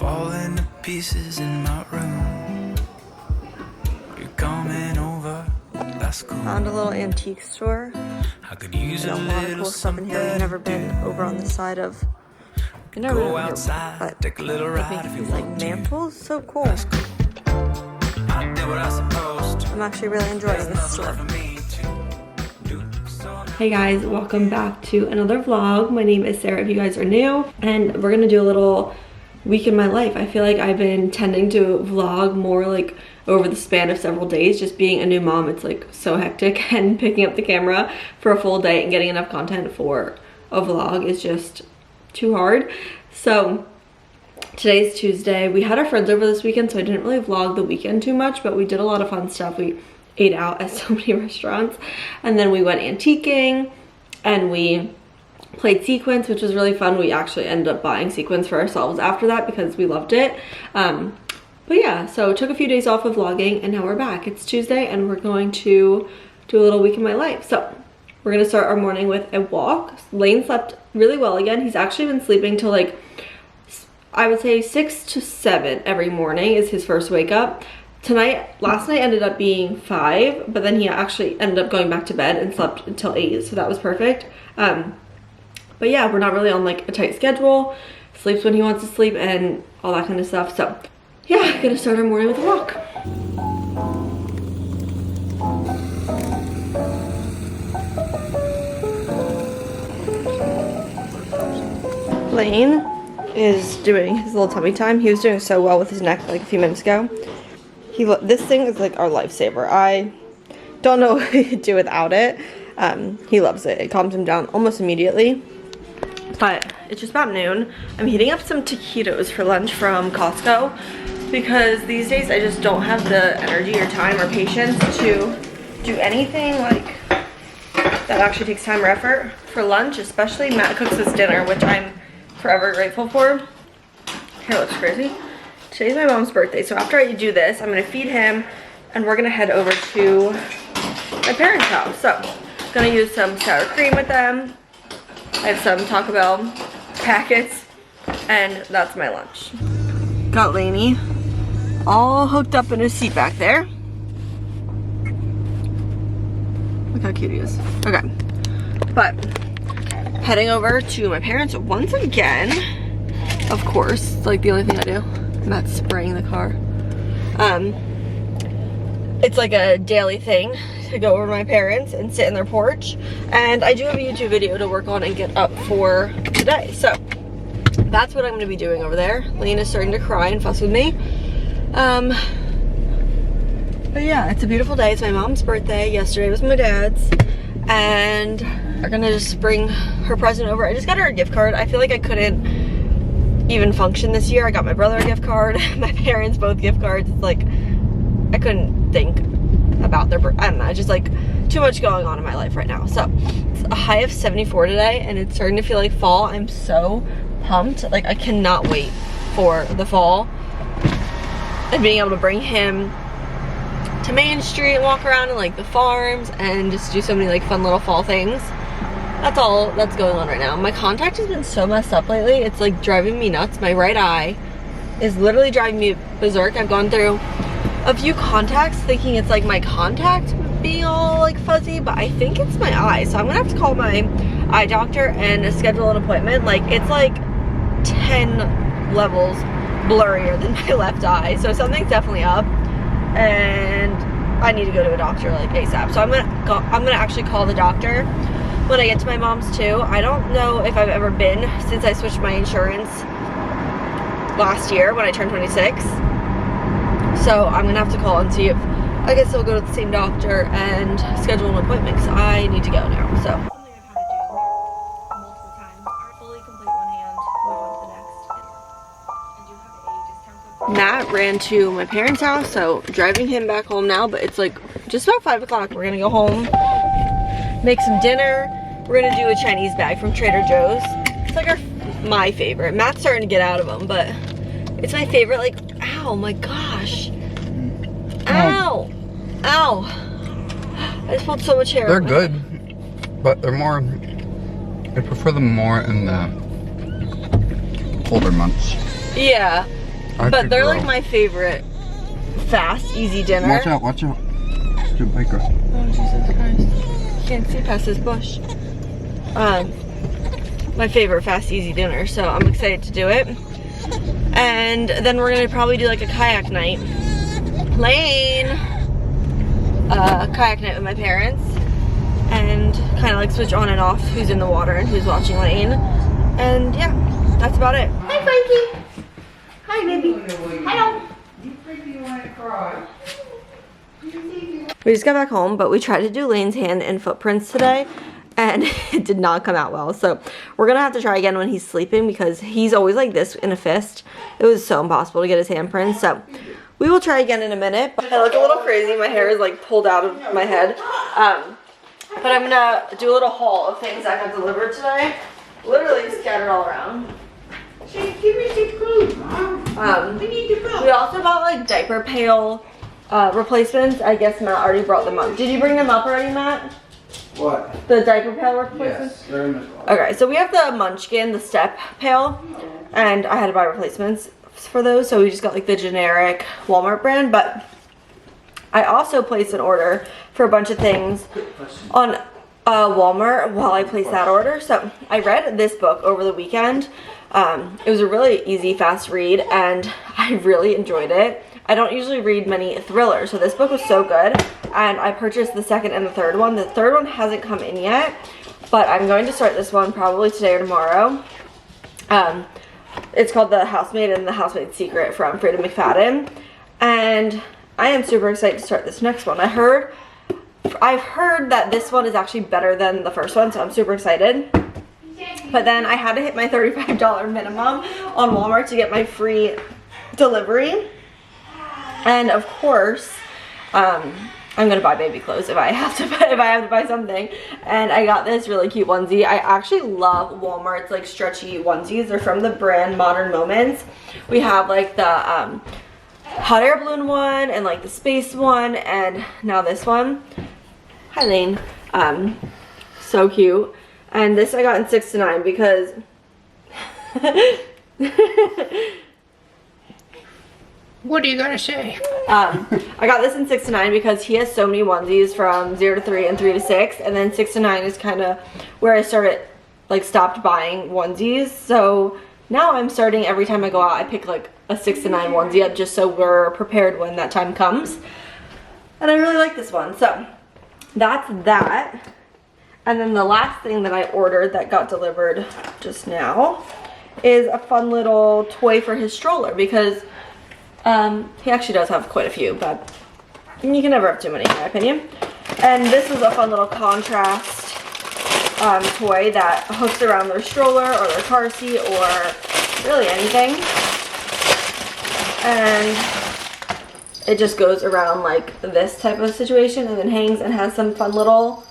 falling to pieces in my room. You're coming over, that's cool. Found a little antique store. I could use A lot of cool stuff in here. I've never been over on the side of. I've never been Go over here, outside, but take a little ride if you these like want to. mantles, so cool. That's cool. I did what I supposed to. I'm actually really enjoying There's this nothing store. for me to do. So Hey guys, welcome back to another vlog. My name is Sarah if you guys are new, and we're gonna do a little week in my life. I feel like I've been tending to vlog more like over the span of several days. Just being a new mom, it's like so hectic, and picking up the camera for a full day and getting enough content for a vlog is just too hard. So today's Tuesday. We had our friends over this weekend, so I didn't really vlog the weekend too much, but we did a lot of fun stuff. We ate out at so many restaurants, and then we went antiquing and we played sequins, which was really fun. We actually ended up buying sequins for ourselves after that because we loved it. But yeah, so took a few days off of vlogging, and now we're back. It's Tuesday and we're going to do a little week in my life. So we're gonna start our morning with a walk. Lane slept really well again. He's actually been sleeping till like, I would say 6 to 7 every morning is his first wake up. Last night ended up being 5, but then he actually ended up going back to bed and slept until 8, so that was perfect. But yeah, we're not really on like a tight schedule. Sleeps when he wants to sleep and all that kind of stuff. So yeah, gonna start our morning with a walk. Lane is doing his little tummy time. He was doing so well with his neck like a few minutes ago. This thing is like our lifesaver. I don't know what he could do without it. He loves it. It calms him down almost immediately. But it's just about noon. I'm heating up some taquitos for lunch from Costco because these days I just don't have the energy or time or patience to do anything like that actually takes time or effort for lunch, especially Matt cooks us dinner, which I'm forever grateful for. Hair looks crazy. Today's my mom's birthday, so after I do this, I'm gonna feed him and we're gonna head over to my parents' house. So, gonna use some sour cream with them. I have some Taco Bell packets, and that's my lunch. Got Lainey all hooked up in his seat back there. Look how cute he is. Okay, but heading over to my parents once again. Of course, it's like the only thing I do. Matt's spraying the car. It's like a daily thing to go over to my parents and sit in their porch. And I do have a YouTube video to work on and get up for today. So that's what I'm gonna be doing over there. Lane is starting to cry and fuss with me. But yeah, it's a beautiful day. It's my mom's birthday. Yesterday was my dad's. And we're gonna just bring her present over. I just got her a gift card. I feel like I couldn't even function this year. I got my brother a gift card, my parents both gift cards. It's like I couldn't think about their I don't know, just like too much going on in my life right now. So it's a high of 74 today and it's starting to feel like fall. I'm so pumped. Like I cannot wait for the fall and being able to bring him to Main Street and walk around in like the farms and just do so many like fun little fall things. That's all that's going on right now. My contact has been so messed up lately. It's like driving me nuts. My right eye is literally driving me berserk. I've gone through a few contacts thinking it's like my contact being all like fuzzy, but I think it's my eye. So I'm gonna have to call my eye doctor and schedule an appointment. Like it's like 10 levels blurrier than my left eye. So something's definitely up and I need to go to a doctor like ASAP. So I'm gonna actually call the doctor when I get to my mom's too. I don't know if I've ever been since I switched my insurance last year when I turned 26. So I'm gonna have to call and see if I can still go to the same doctor and schedule an appointment because I need to go now. So something I've had to do multiple times. Fully complete one hand, move on to the next. I do have a discount. Matt ran to my parents' house, so driving him back home now, but it's like just about 5 o'clock. We're gonna go home, make some dinner. We're gonna do a Chinese bag from Trader Joe's. It's like my favorite. Matt's starting to get out of them, but it's my favorite. Like, ow, my gosh. Ow. Ow. I just pulled so much hair. They're good, but they're more, I prefer them more in the colder months. Yeah. But they're like my favorite fast, easy dinner. Watch out, watch out. Good biker. Oh, Jesus Christ. Can't see past this bush. My favorite fast, easy dinner, so I'm excited to do it. And then we're gonna probably do like a kayak night. Lane! Kayak night with my parents. And kind of like switch on and off who's in the water and who's watching Lane. And yeah, that's about it. Hi, Frankie! Hi, baby. Hello! We just got back home, but we tried to do Lane's hand and footprints today, and it did not come out well. So we're gonna have to try again when he's sleeping, because he's always like this in a fist. It was so impossible to get his handprints. So we will try again in a minute. I look a little crazy. My hair is like pulled out of my head. But I'm gonna do a little haul of things that got delivered today. Literally scattered all around. Give me some food, Mom. We need to go. We also bought like diaper pail replacements. I guess Matt already brought them up. Did you bring them up already, Matt? What? The diaper pail replacements? Yes, they're in this one. Okay, so we have the Munchkin, the step pail, and I had to buy replacements for those, so we just got like the generic Walmart brand. But I also placed an order for a bunch of things on Walmart while I placed that order. So I read this book over the weekend. It was a really easy, fast read, and I really enjoyed it. I don't usually read many thrillers, so this book was so good, and I purchased the second and the third one. The third one hasn't come in yet, but I'm going to start this one probably today or tomorrow. It's called The Housemaid and the Housemaid's Secret from Freida McFadden, and I am super excited to start this next one. I've heard that this one is actually better than the first one, so I'm super excited. But then I had to hit my $35 minimum on Walmart to get my free delivery. And of course, I'm gonna buy baby clothes if I have to buy something. And I got this really cute onesie. I actually love Walmart's like stretchy onesies. They're from the brand Modern Moments. We have like the hot air balloon one and like the space one, and now this one. Hi, Lane. So cute. And this I got in 6 to 9 because What are you gonna say? I got this in 6 to 9 because he has so many onesies from 0 to 3 and 3 to 6, and then 6 to 9 is kind of where I stopped buying onesies. So now I'm starting, every time I go out, I pick like a 6 to 9 onesie up just so we're prepared when that time comes. And I really like this one. So that's that. And then the last thing that I ordered that got delivered just now is a fun little toy for his stroller, because he actually does have quite a few, but you can never have too many in my opinion. And this is a fun little contrast toy that hooks around their stroller or their car seat or really anything. And it just goes around like this type of situation and then hangs and has some fun little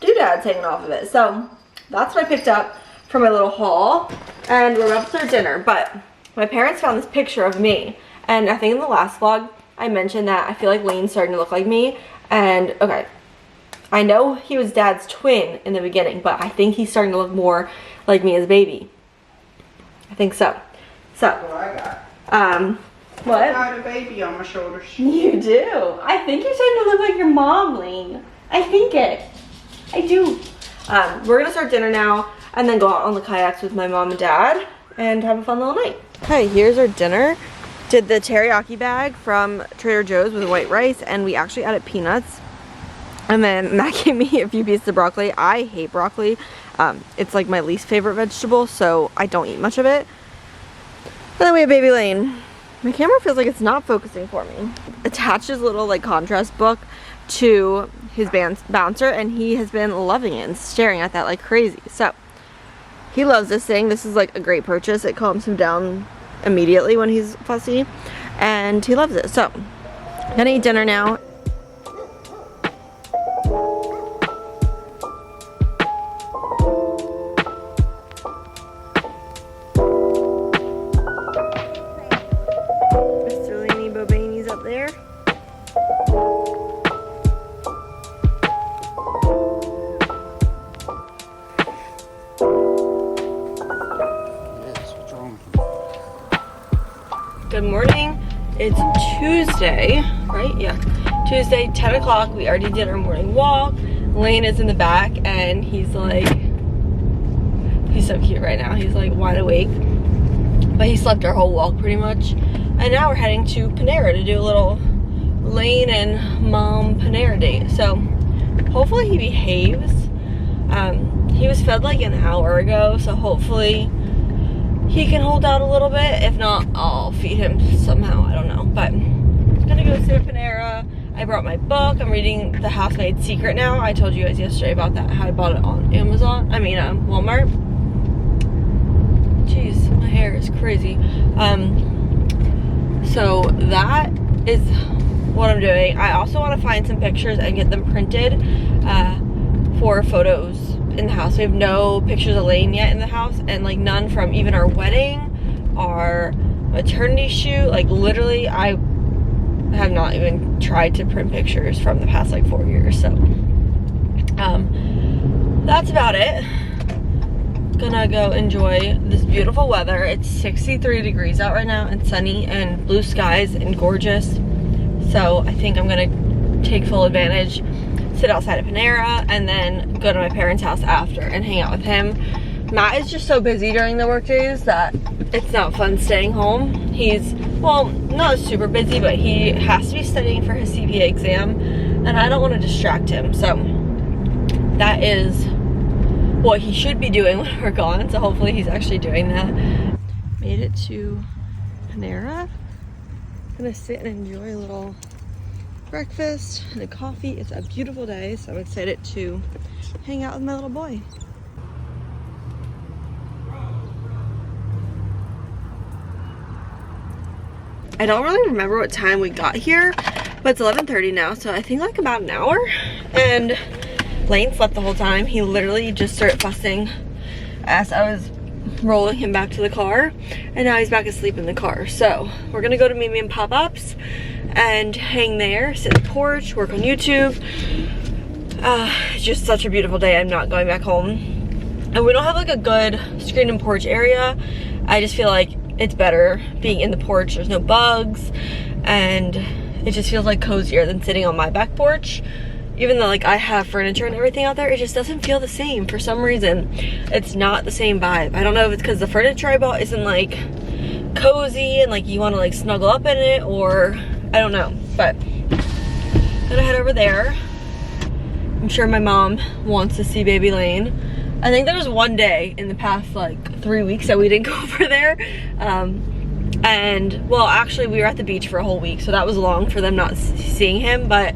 doodads hanging off of it. So that's what I picked up for my little haul, and we're up to our dinner. But my parents found this picture of me, and I think in the last vlog I mentioned that I feel like Lane's starting to look like me. And okay, I know he was Dad's twin in the beginning, but I think he's starting to look more like me as a baby. I think so. So That's what I got. what? I got a baby on my shoulders. You do. I think you're starting to look like your mom, Lane. I think it. I do. We're gonna start dinner now and then go out on the kayaks with my mom and dad and have a fun little night. Okay, here's our dinner. Did the teriyaki bag from Trader Joe's with white rice, and we actually added peanuts. And then Matt gave me a few pieces of broccoli. I hate broccoli. It's like my least favorite vegetable, so I don't eat much of it. And then we have baby Lane. My camera feels like it's not focusing for me. Attached his little like contrast book to his bouncer, and he has been loving it and staring at that like crazy. So he loves this thing. This is like a great purchase. It calms him down immediately when he's fussy, and he loves it. So I'm gonna eat dinner now. Mr. Laney Bobaney's up there. Yes, what's wrong? Good morning. It's Tuesday, right? Yeah. Tuesday, 10 o'clock. We already did our morning walk. Lane is in the back and he's so cute right now. He's like wide awake. But he slept our whole walk pretty much. And now we're heading to Panera to do a little Lane and Mom Panera date. So hopefully he behaves. He was fed like an hour ago, so hopefully he can hold out a little bit. If not, I'll feed him somehow. I don't know. But I'm gonna go sit at Panera. I brought my book. I'm reading The Housemaid's Secret now. I told you guys yesterday about that, how I bought it on Amazon. I mean, Walmart. Jeez, my hair is crazy. So that is what I'm doing. I also want to find some pictures and get them printed for photos in the house. We have no pictures of Lane yet in the house, and like none from even our wedding, our maternity shoot. Like literally, I have not even tried to print pictures from the past like 4 years. So that's about it. Gonna go enjoy this beautiful weather. It's 63 degrees out right now and sunny and blue skies and gorgeous. So I think I'm gonna take full advantage, sit outside of Panera, and then go to my parents' house after and hang out with him. Matt is just so busy during the work days that it's not fun staying home. He's, well, not super busy, but he has to be studying for his CPA exam, and I don't want to distract him. So that is what he should be doing when we're gone. So hopefully he's actually doing that. Made it to Panera. Gonna sit and enjoy a little breakfast and a coffee. It's a beautiful day, so I'm excited to hang out with my little boy. I don't really remember what time we got here, but it's 11:30 now, so I think like about an hour. And Lane slept the whole time. He literally just started fussing as I was rolling him back to the car, and now he's back asleep in the car. So we're gonna go to Mimi and Pop-Ups and hang there, sit on the porch, work on YouTube. It's just such a beautiful day. I'm not going back home, and we don't have like a good screen and porch area. I just feel like it's better being in the porch. There's no bugs, and it just feels like cozier than sitting on my back porch. Even though like I have furniture and everything out there, it just doesn't feel the same. For some reason, it's not the same vibe. I don't know if it's because the furniture I bought isn't like cozy and like you want to like snuggle up in it, or I don't know. But I'm gonna head over there. I'm sure my mom wants to see baby Lane. I think there was one day in the past like 3 weeks that we didn't go over there. And well, actually we were at the beach for a whole week, so that was long for them not seeing him. But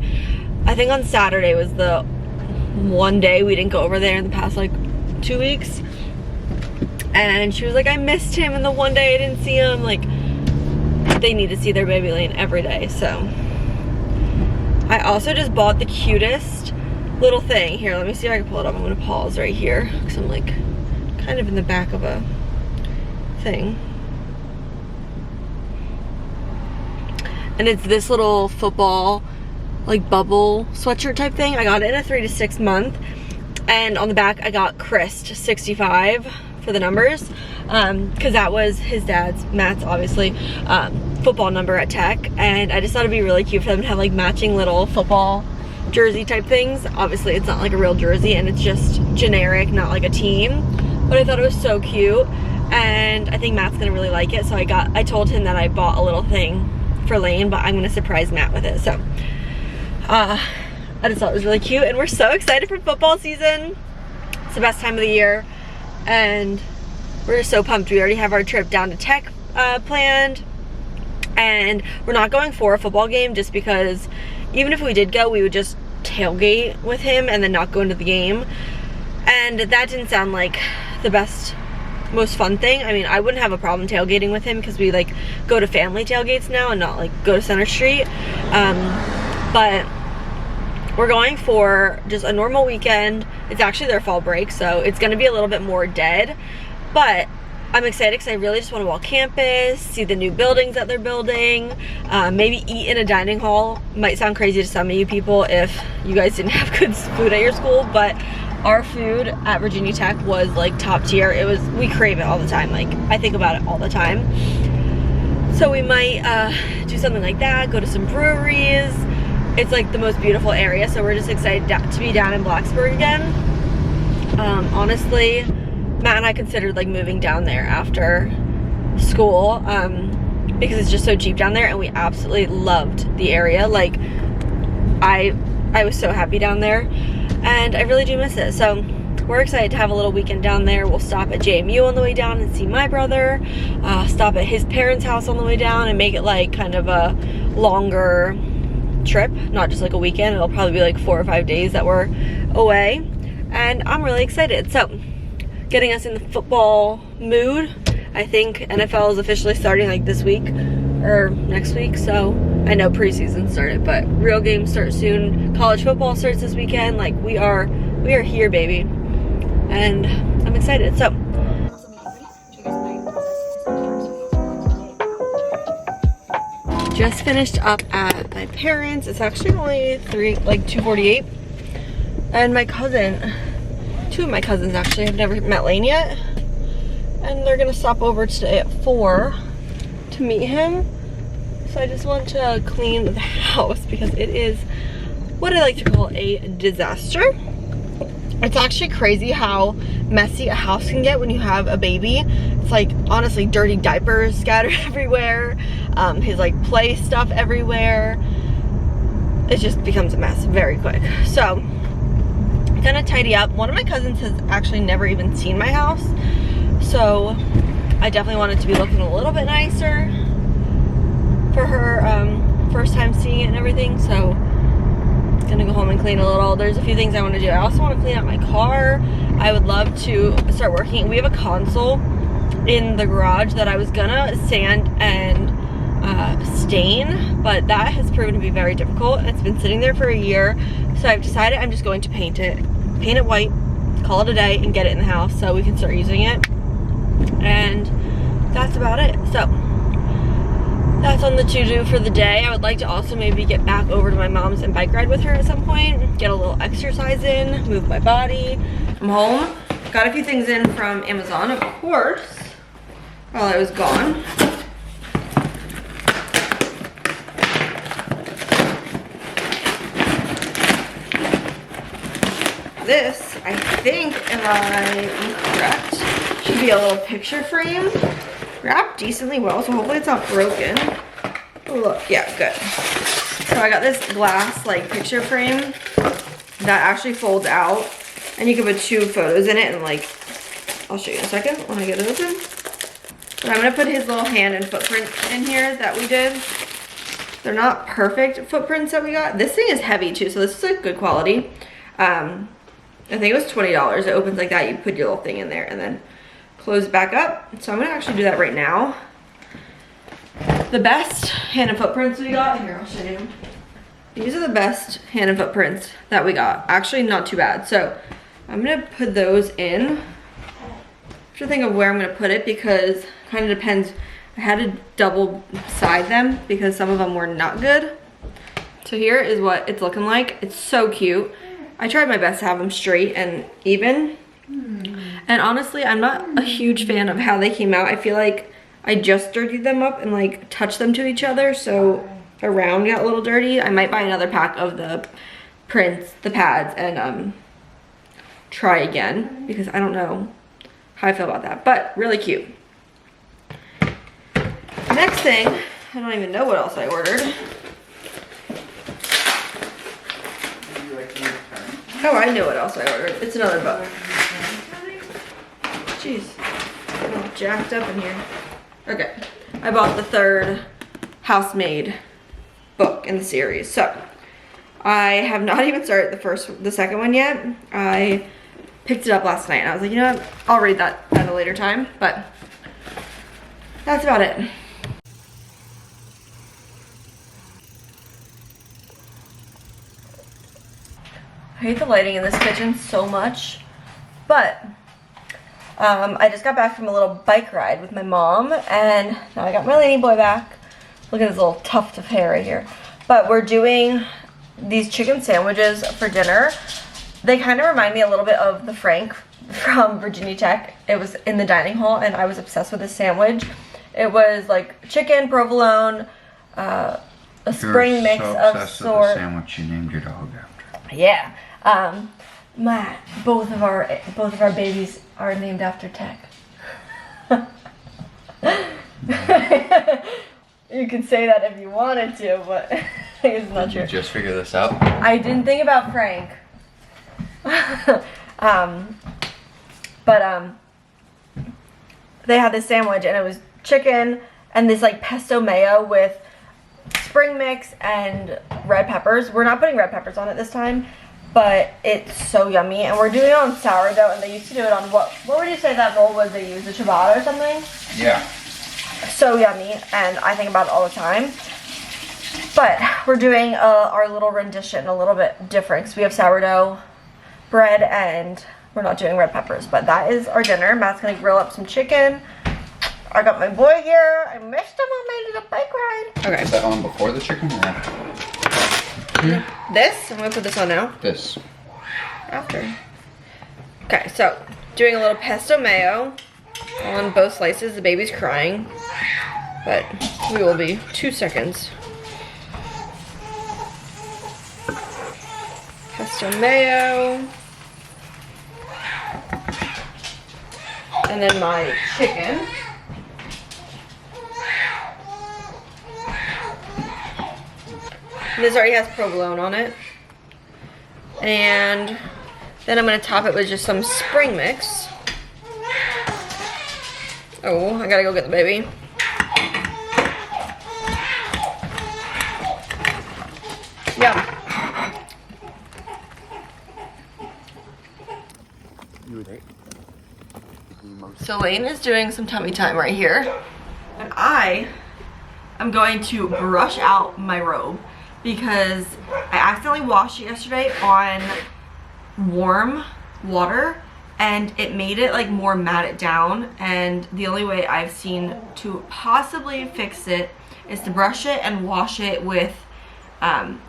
I think on Saturday was the one day we didn't go over there in the past like 2 weeks. And she was like, I missed him, and the one day I didn't see him. Like, they need to see their baby Lane every day. So I also just bought the cutest little thing. Here, let me see if I can pull it up. I'm gonna pause right here because I'm like kind of in the back of a thing. And it's this little football like bubble sweatshirt type thing. I got it in a 3 to 6 month, and on the back I got Chris 65 for the numbers, because that was his dad's, Matt's obviously, football number at Tech, and I just thought it'd be really cute for them to have like matching little football jersey type things. Obviously it's not like a real jersey and it's just generic, not like a team, but I thought it was so cute, and I think Matt's gonna really like it. So I told him that I bought a little thing for Lane, but I'm gonna surprise Matt with it. So I just thought it was really cute, and we're so excited for football season. It's the best time of the year, and we're just so pumped. We already have our trip down to Tech planned, and we're not going for a football game just because even if we did go, we would just tailgate with him and then not go into the game, and that didn't sound like the best, most fun thing. I mean, I wouldn't have a problem tailgating with him because we like go to family tailgates now and not like go to Center Street, but we're going for just a normal weekend. It's actually their fall break, so it's gonna be a little bit more dead, but I'm excited because I really just want to walk campus, see the new buildings that they're building, maybe eat in a dining hall. Might sound crazy to some of you people if you guys didn't have good food at your school, but our food at Virginia Tech was like top tier. We crave it all the time. Like, I think about it all the time. So we might do something like that, go to some breweries. It's like the most beautiful area, so we're just excited to be down in Blacksburg again. Honestly, Matt and I considered like moving down there after school because it's just so cheap down there, and we absolutely loved the area. Like I was so happy down there, and I really do miss it. So we're excited to have a little weekend down there. We'll stop at JMU on the way down and see my brother, stop at his parents' house on the way down, and make it like kind of a longer trip, not just like a weekend. It'll probably be like 4 or 5 days that we're away, and I'm really excited. So getting us in the football mood. I think NFL is officially starting like this week or next week, so I know preseason started, but real games start soon. College football starts this weekend. Like we are here, baby, and I'm excited. So just finished up at my parents'. It's actually only 2:48, and my cousin, 2 of my cousins actually, have never met Lane yet, and they're gonna stop over today at 4 to meet him. So I just want to clean the house because it is what I like to call a disaster. It's actually crazy how messy a house can get when you have a baby. It's like honestly dirty diapers scattered everywhere, his like play stuff everywhere. It just becomes a mess very quick. So I'm gonna tidy up. One of my cousins has actually never even seen my house, so I definitely want it to be looking a little bit nicer for her first time seeing it and everything. So gonna go home and clean a little. There's a few things I want to do. I also want to clean out my car. I would love to start working. We have a console in the garage that I was gonna sand and stain, but that has proven to be very difficult. It's been sitting there for a year, so I've decided I'm just going to paint it white, call it a day, and get it in the house so we can start using it. And that's about it. So that's on the to-do for the day. I would like to also maybe get back over to my mom's and bike ride with her at some point, get a little exercise in, move my body. I'm home. Got a few things in from Amazon, of course, while I was gone. This, I think, if I am correct, should be a little picture frame. Wrapped decently well, so hopefully it's not broken. Oh look, yeah, good. So I got this glass like picture frame that actually folds out, and you can put 2 photos in it, and like, I'll show you in a second when I get it open. But I'm gonna put his little hand and footprint in here that we did. They're not perfect footprints that we got. This thing is heavy too, so this is like good quality. I think it was $20. It opens like that. You put your little thing in there and then close back up. So I'm gonna actually do that right now. The best hand and footprints we got, here I'll show you. These are the best hand and footprints that we got. Actually not too bad. So I'm gonna put those in. I have to think of where I'm gonna put it because it kind of depends. I had to double side them because some of them were not good. So here is what it's looking like. It's so cute. I tried my best to have them straight and even. And honestly, I'm not a huge fan of how they came out. I feel like I just dirtied them up and like touched them to each other, so around got a little dirty. I might buy another pack of the prints, the pads, and try again because I don't know how I feel about that, but really cute. Next thing, I don't even know what else I ordered. Oh, I know what else I ordered. It's another book. Jeez, I'm all jacked up in here. Okay, I bought the 3rd housemaid book in the series. So I have not even started the second one yet. I picked it up last night and I was like, you know what, I'll read that at a later time, but that's about it. I hate the lighting in this kitchen so much, but I just got back from a little bike ride with my mom, and now I got my Laney boy back. Look at this little tuft of hair right here. But we're doing these chicken sandwiches for dinner. They kind of remind me a little bit of the Frank from Virginia Tech. It was in the dining hall, and I was obsessed with this sandwich. It was like chicken, provolone, a spring mix of sort. Sandwich you named your dog after. Yeah. Both of our babies are named after Tech. You could say that if you wanted to, but it's not true. Did you just figure this out? I didn't think about Frank. They had this sandwich and it was chicken and this like pesto mayo with spring mix and red peppers. We're not putting red peppers on it this time, but it's so yummy. And we're doing it on sourdough, and they used to do it on what would you say that roll was they used? A ciabatta or something? Yeah. So yummy, and I think about it all the time. But we're doing our little rendition a little bit different because we have sourdough bread and we're not doing red peppers. But that is our dinner. Matt's gonna grill up some chicken. I got my boy here. I missed him on my little bike ride. Okay. Is that on before the chicken or after? This? I'm gonna put this on now. This. After. Okay, so doing a little pesto mayo on both slices. The baby's crying, but we will be 2 seconds. Pesto mayo. And then my chicken. This already has provolone on it. And then I'm going to top it with just some spring mix. Oh, I gotta go get the baby. Yum. So Lane is doing some tummy time right here. And I am going to brush out my robe because I accidentally washed it yesterday on warm water and it made it like more matted down, and the only way I've seen to possibly fix it is to brush it and wash it with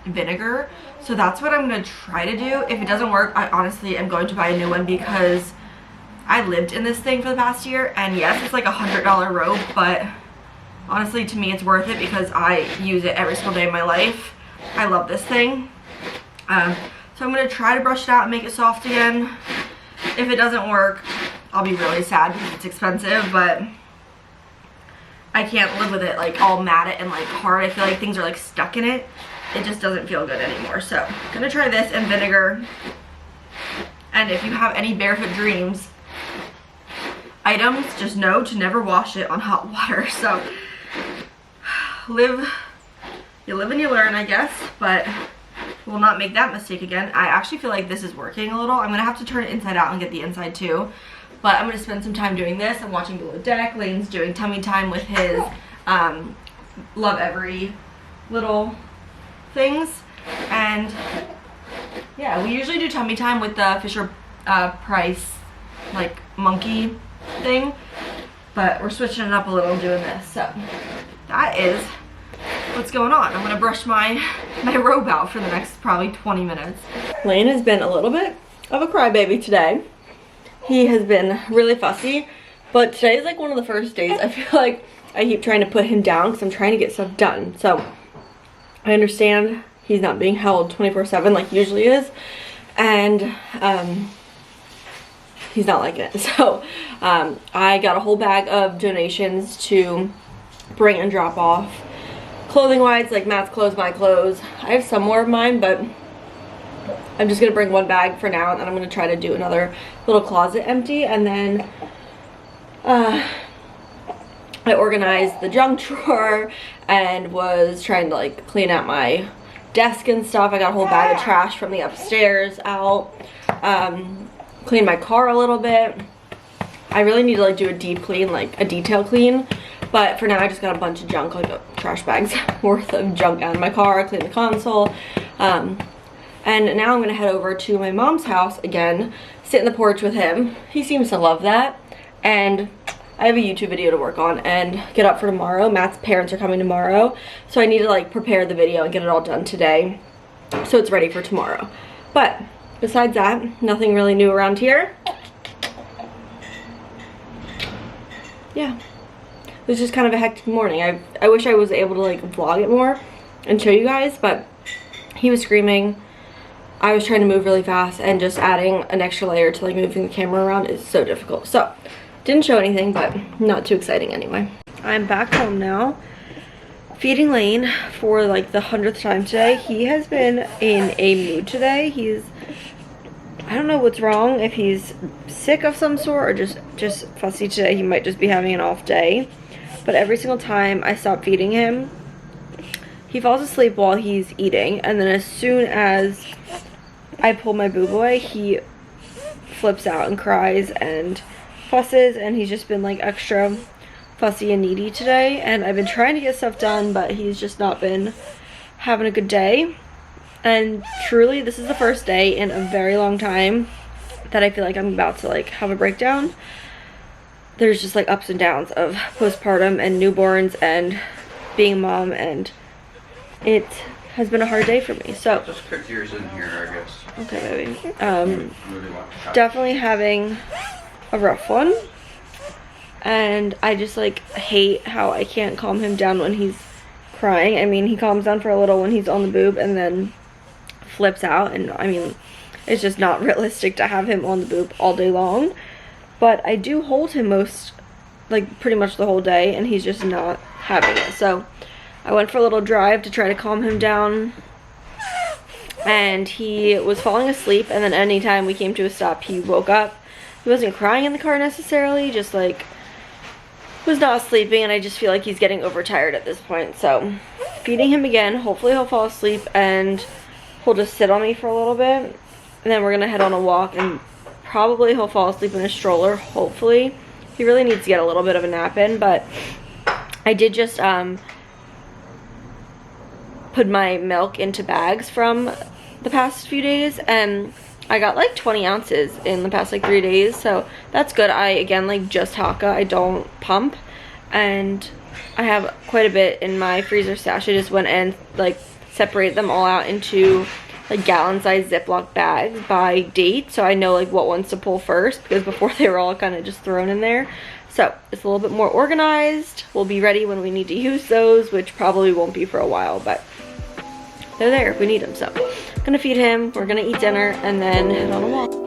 vinegar. So that's what I'm gonna try to do. If it doesn't work, I honestly am going to buy a new one because I lived in this thing for the past year, and yes, it's like $100 robe, but honestly to me it's worth it because I use it every single day of my life. I love this thing. So I'm gonna try to brush it out and make it soft again. If it doesn't work, I'll be really sad because it's expensive, but I can't live with it like all matted and like hard. I feel like things are like stuck in it. It just doesn't feel good anymore. So I'm gonna try this and vinegar. And if you have any Barefoot Dreams items, just know to never wash it on hot water. So you live and you learn, I guess, but will not make that mistake again. I actually feel like this is working a little. I'm gonna have to turn it inside out and get the inside too, but I'm gonna spend some time doing this. I'm watching Below Deck. Lane's doing tummy time with his Love Every little things, and yeah, we usually do tummy time with the Fisher Price like monkey thing, but we're switching it up a little doing this. So that is what's going on. I'm gonna brush my robe out for the next probably 20 minutes. Lane has been a little bit of a crybaby today. He has been really fussy, but today is like one of the first days I feel like I keep trying to put him down because I'm trying to get stuff done. So I understand he's not being held 24/7 like he usually is, and he's not liking it. So I got a whole bag of donations to bring and drop off. Clothing wise, like Matt's clothes, my clothes. I have some more of mine, but I'm just gonna bring one bag for now, and then I'm gonna try to do another little closet empty, and then I organized the junk drawer and was trying to like clean out my desk and stuff. I got a whole bag of trash from the upstairs out. Cleaned my car a little bit. I really need to like do a deep clean, like a detail clean. But for now, I just got a bunch of junk, like a trash bag's worth of junk out of my car, clean the console. And now I'm gonna head over to my mom's house again, sit in the porch with him. He seems to love that. And I have a YouTube video to work on and get up for tomorrow. Matt's parents are coming tomorrow, so I need to like prepare the video and get it all done today so it's ready for tomorrow. But besides that, nothing really new around here. Yeah. it was just kind of a hectic morning. I wish I was able to like vlog it more and show you guys, but he was screaming. I was trying to move really fast, and just adding an extra layer to like moving the camera around is so difficult. So didn't show anything, but not too exciting anyway. I'm back home now, feeding Lane for like the 100th time today. He has been in a mood today. I don't know what's wrong, if he's sick of some sort or just fussy today. He might just be having an off day. But every single time I stop feeding him, he falls asleep while he's eating, and then as soon as I pull my boob away, he flips out and cries and fusses, and he's just been like extra fussy and needy today. And I've been trying to get stuff done, but he's just not been having a good day. And truly, this is the first day in a very long time that I feel like I'm about to like have a breakdown. There's just like ups and downs of postpartum and newborns and being a mom, and it has been a hard day for me. So Just put yours in here, I guess. okay, baby. Really want to cut. Definitely having a rough one, and I just like hate how I can't calm him down when he's crying. I mean, he calms down for a little when he's on the boob and then flips out, and I mean, it's just not realistic to have him on the boob all day long. But I do hold him pretty much the whole day, and he's just not having it. So I went for a little drive to try to calm him down, and he was falling asleep, and then anytime we came to a stop, he woke up. He wasn't crying in the car necessarily, just like was not sleeping, and I just feel like he's getting overtired at this point. So feeding him again, hopefully he'll fall asleep and he'll just sit on me for a little bit, and then we're gonna head on a walk, and probably he'll fall asleep in a stroller, hopefully. He really needs to get a little bit of a nap in, but I did just put my milk into bags from the past few days, and I got like 20 ounces in the past like 3 days, so that's good. I again like just Haka, I don't pump, and I have quite a bit in my freezer stash. I just went and like separated them all out into like gallon-sized Ziploc bags by date, so I know like what ones to pull first, because before they were all kind of just thrown in there. So it's a little bit more organized. We'll be ready when we need to use those, which probably won't be for a while, but they're there if we need them. So I'm gonna feed him, we're gonna eat dinner, and then head on a walk.